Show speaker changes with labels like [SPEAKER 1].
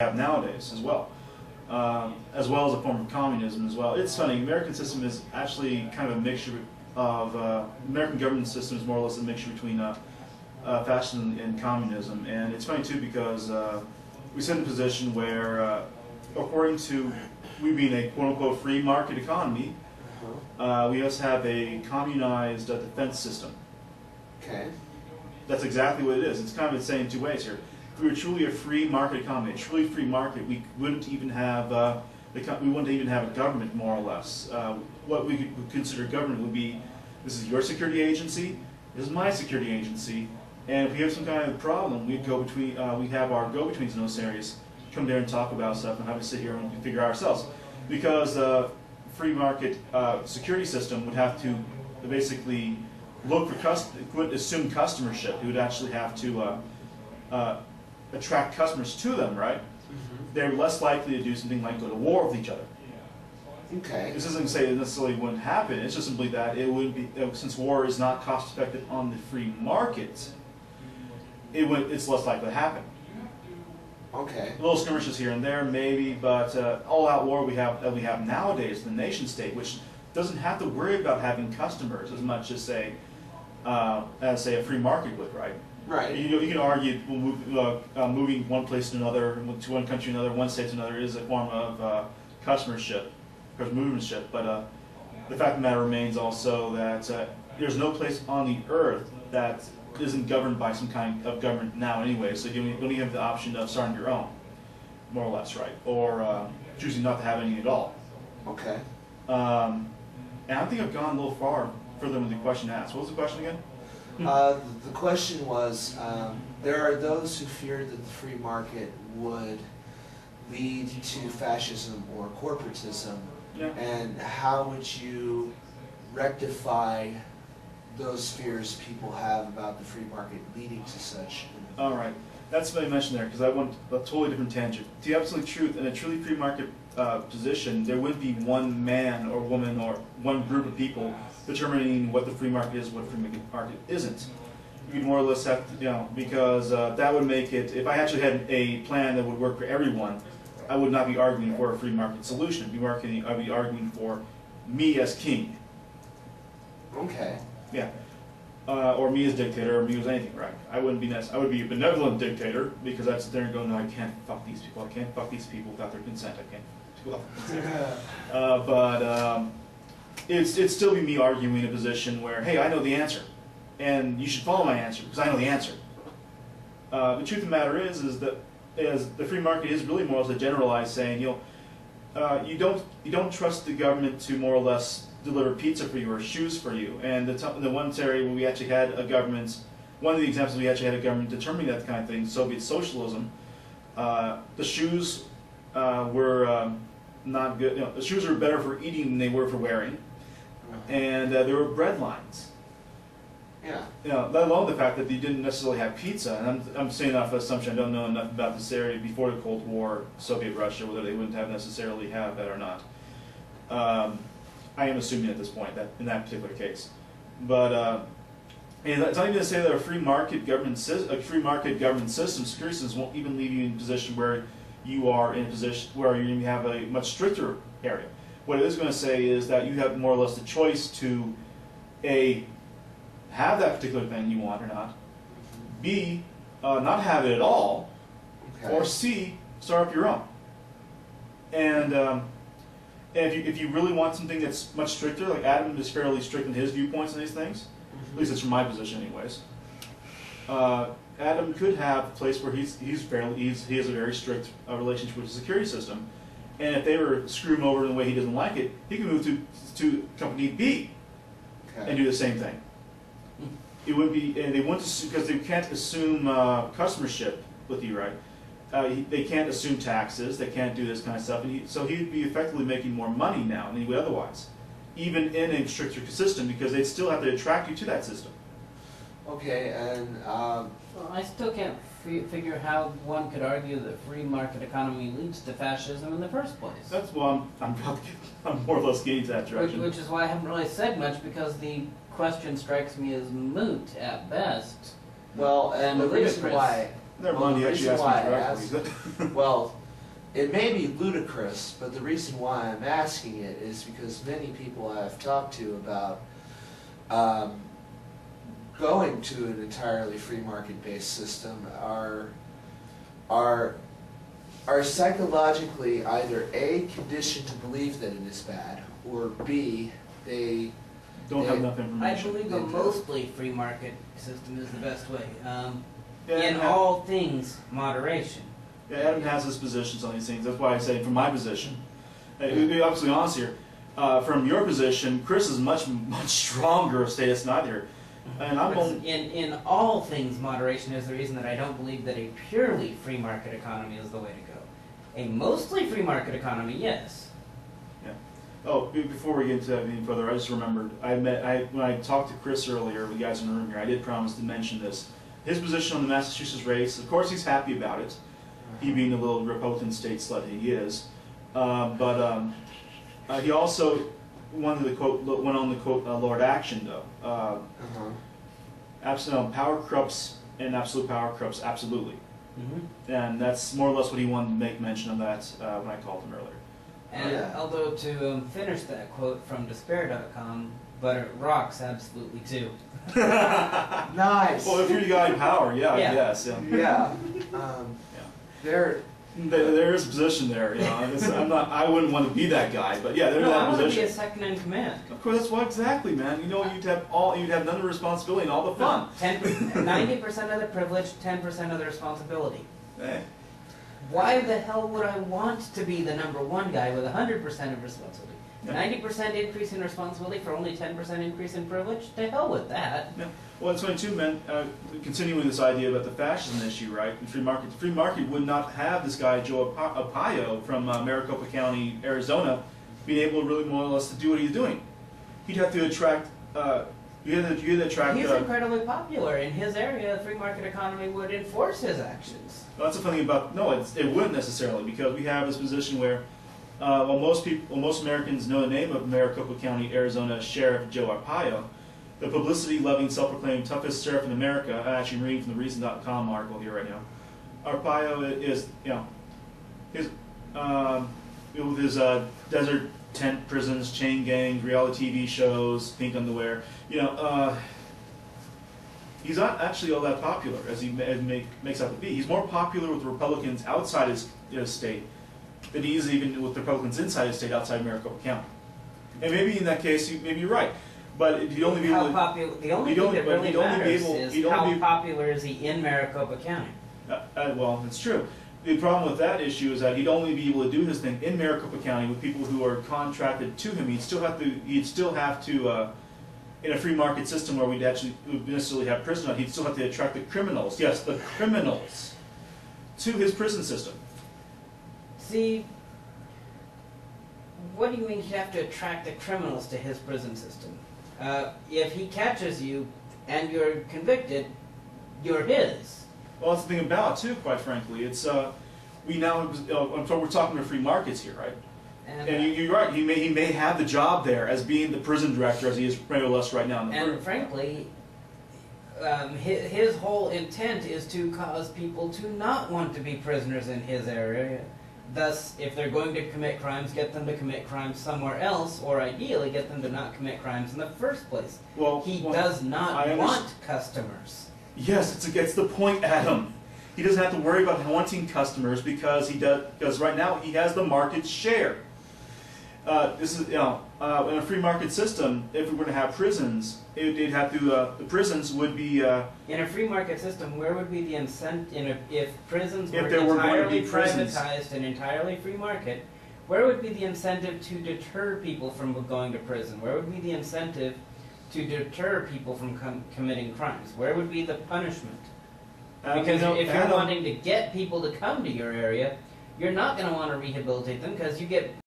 [SPEAKER 1] have nowadays as well as a form of communism as well. It's funny, American system is actually kind of a mixture of, American government system is more or less a mixture between fascism and communism. And it's funny too because we sit in a position where, according to we being a quote-unquote free market economy, we also have a communized defense system.
[SPEAKER 2] Okay.
[SPEAKER 1] That's exactly what it is. It's kind of insane in two ways here. If we were truly a free market economy, a truly free market, we wouldn't even have a government, more or less. What we would consider government would be, this is your security agency, this is my security agency, and if we have some kind of problem, we'd go between, we have our go-betweens in those areas come there and talk about stuff and have to sit here and figure out ourselves. Because free market security system would have to basically look for would assume customership. It would actually have to attract customers to them, right? They're less likely to do something like go to war with each other.
[SPEAKER 2] Okay.
[SPEAKER 1] This isn't to say it necessarily wouldn't happen. It's just simply that it wouldn't be, since war is not cost effective on the free market, it's less likely to happen.
[SPEAKER 2] Okay.
[SPEAKER 1] Little skirmishes here and there, maybe, but all-out war we have nowadays, the nation state, which doesn't have to worry about having customers as much as say a free market would, right?
[SPEAKER 2] Right.
[SPEAKER 1] You can argue moving one place to another, to one country to another, one state to another is a form of customership, movementship. But the fact of the matter remains also that there's no place on the earth that isn't governed by some kind of government now anyway. So you don't even have the option of starting your own, more or less, right? Or choosing not to have any at all.
[SPEAKER 2] Okay.
[SPEAKER 1] And I think I've gone a little further with the question asked. What was the question again?
[SPEAKER 2] The question was, there are those who fear that the free market would lead to fascism or corporatism,
[SPEAKER 1] Yeah.
[SPEAKER 2] and how would you rectify those fears people have about the free market leading to such?
[SPEAKER 1] All right. That's what I mentioned there, because I went a totally different tangent. The absolute truth, in a truly free market position, there wouldn't be one man or woman or one group of people determining what the free market is, what the free market isn't. You'd more or less have to, because that would make it, if I actually had a plan that would work for everyone, I would not be arguing for a free market solution. I'd be arguing for me as king.
[SPEAKER 2] Okay.
[SPEAKER 1] Yeah. Or me as dictator, or me as anything, right? I wouldn't be I would be a benevolent dictator because I'd sit there and go, no, I can't fuck these people. I can't fuck these people without their consent. I can't. But it'd still be me arguing a position where, hey, I know the answer, and you should follow my answer because I know the answer. The truth of the matter is that as the free market is really more as a generalized saying, you don't trust the government to more or less deliver pizza for you or shoes for you. And the one area where we actually had a government, one of the examples we actually had a government determining that kind of thing, Soviet socialism, the shoes were not good. The shoes were better for eating than they were for wearing, and there were bread lines.
[SPEAKER 2] Yeah.
[SPEAKER 1] Let alone the fact that they didn't necessarily have pizza. And I'm saying that for assumption. I don't know enough about this area before the Cold War, Soviet Russia, whether they wouldn't necessarily have that or not. I am assuming at this point that in that particular case, but and it's not even to say that a free market government system, security systems won't even leave you in a position where you are in a position where you have a much stricter area. What it is going to say is that you have more or less the choice to A, have that particular thing you want or not, B, not have it at all,
[SPEAKER 2] Okay.
[SPEAKER 1] or C, start up your own. And if you really want something that's much stricter, like Adam is fairly strict in his viewpoints on these things, at least it's from my position anyways, Adam could have a place where he has a very strict relationship with the security system, and if they were screwing him over in the way he doesn't like it, he can move to company B and do the same thing. It would be, and they want to, because they can't assume customership with you, right? They can't assume taxes, they can't do this kind of stuff, and so he'd be effectively making more money now than he would otherwise, even in a stricter system, because they'd still have to attract you to that system.
[SPEAKER 2] Okay, and
[SPEAKER 3] Well, I still can't figure how one could argue that free market economy leads to fascism in the first place.
[SPEAKER 1] That's why I'm more or less getting to that direction.
[SPEAKER 3] Which is why I haven't really said much, because the question strikes me as moot at best.
[SPEAKER 2] well, and the reason why.
[SPEAKER 1] Never
[SPEAKER 2] Well,
[SPEAKER 1] mind,
[SPEAKER 2] the
[SPEAKER 1] you actually
[SPEAKER 2] reason
[SPEAKER 1] asked me
[SPEAKER 2] why I
[SPEAKER 1] directly.
[SPEAKER 2] well, it may be ludicrous, but the reason why I'm asking it is because many people I've talked to about going to an entirely free market-based system are psychologically either A, conditioned to believe that it is bad, or B, they
[SPEAKER 1] Don't have enough information.
[SPEAKER 3] I believe a mostly free market system is the best way.
[SPEAKER 1] Yeah,
[SPEAKER 3] In
[SPEAKER 1] yeah.
[SPEAKER 3] all things, moderation.
[SPEAKER 1] Yeah, Adam has his positions on these things. That's why I say, from my position, to be absolutely honest here, from your position, Chris is much stronger of status than either. And I'm only,
[SPEAKER 3] In all things, moderation is the reason that I don't believe that a purely free market economy is the way to go. A mostly free market economy, yes.
[SPEAKER 1] yeah. Oh, before we get into that any further, I just remembered when I talked to Chris earlier, the guys in the room here, I did promise to mention this. His position on the Massachusetts race, of course, he's happy about it. He being the little Republican state slut he is, but he also went on the quote Lord Action though. Power corrupts, and absolute power corrupts absolutely, and that's more or less what he wanted to make mention of that when I called him earlier.
[SPEAKER 3] And
[SPEAKER 2] Yeah.
[SPEAKER 3] although to finish that quote from despair.com, but it rocks absolutely too.
[SPEAKER 2] Nice.
[SPEAKER 1] Well, if you're the guy in power, yeah,
[SPEAKER 3] Yeah.
[SPEAKER 1] yes, yeah.
[SPEAKER 2] Yeah. There.
[SPEAKER 1] There is a position there, you know. I wouldn't want to be that guy, but yeah, there's
[SPEAKER 3] No, I
[SPEAKER 1] that
[SPEAKER 3] want to be a
[SPEAKER 1] position.
[SPEAKER 3] second in command.
[SPEAKER 1] Of course, that's why exactly, man. You know, you'd have none of the responsibility and all the fun.
[SPEAKER 3] 90% of the privilege, 10% of the responsibility.
[SPEAKER 1] Eh.
[SPEAKER 3] Why the hell would I want to be the number one guy with 100% of responsibility?
[SPEAKER 1] Yeah.
[SPEAKER 3] 90% increase in responsibility for only 10% increase in privilege? To hell with that.
[SPEAKER 1] Yeah. Well, it's funny too, man. Continuing this idea about the fascism issue, right? The free market would not have this guy Joe Arpaio from Maricopa County, Arizona, being able really more or less to do what he's doing. He'd have to attract. You'd have to attract.
[SPEAKER 3] He's incredibly popular. In his area, the free market economy would enforce his actions.
[SPEAKER 1] Well, that's the funny thing about it wouldn't necessarily, because we have this position where most Americans know the name of Maricopa County, Arizona Sheriff Joe Arpaio, the publicity-loving, self-proclaimed toughest sheriff in America. I'm actually reading from the Reason.com article here right now. Arpaio is, with his desert tent prisons, chain gangs, reality TV shows, pink underwear, he's not actually all that popular as he makes out to be. He's more popular with Republicans outside his state than he is even with the Republicans inside his state, outside Maricopa County. And maybe in that case, maybe you're right. But he'd only be able to...
[SPEAKER 3] The only thing that really matters is how popular is he in Maricopa County.
[SPEAKER 1] Well, that's true. The problem with that issue is that he'd only be able to do his thing in Maricopa County with people who are contracted to him. He'd still have to, in a free market system where we'd necessarily have prisoners, he'd still have to attract the criminals, yes, the criminals, to his prison system.
[SPEAKER 3] See, what do you mean he'd have to attract the criminals to his prison system? If he catches you and you're convicted, you're his.
[SPEAKER 1] Well, that's the thing about it, too, quite frankly. It's, we're talking about free markets here, right? And you're right, he may have the job there as being the prison director, as he is more or less right now in the
[SPEAKER 3] And frankly, his whole intent is to cause people to not want to be prisoners in his area. Thus, if they're going to commit crimes, get them to commit crimes somewhere else, or ideally get them to not commit crimes in the first place. He does not want customers.
[SPEAKER 1] Yes, it's the point, Adam. He doesn't have to worry about wanting customers because right now he has the market share. This is in a free market system. If we were to have prisons, the prisons would be
[SPEAKER 3] in a free market system. Where would be the incentive if prisons were
[SPEAKER 1] there were going to
[SPEAKER 3] entirely
[SPEAKER 1] be prisons.
[SPEAKER 3] privatized and entirely free market? Where would be the incentive to deter people from going to prison? Where would be the incentive to deter people from committing crimes? Where would be the punishment? Because if you're wanting to get people to come to your area, you're not going to want to rehabilitate them because you get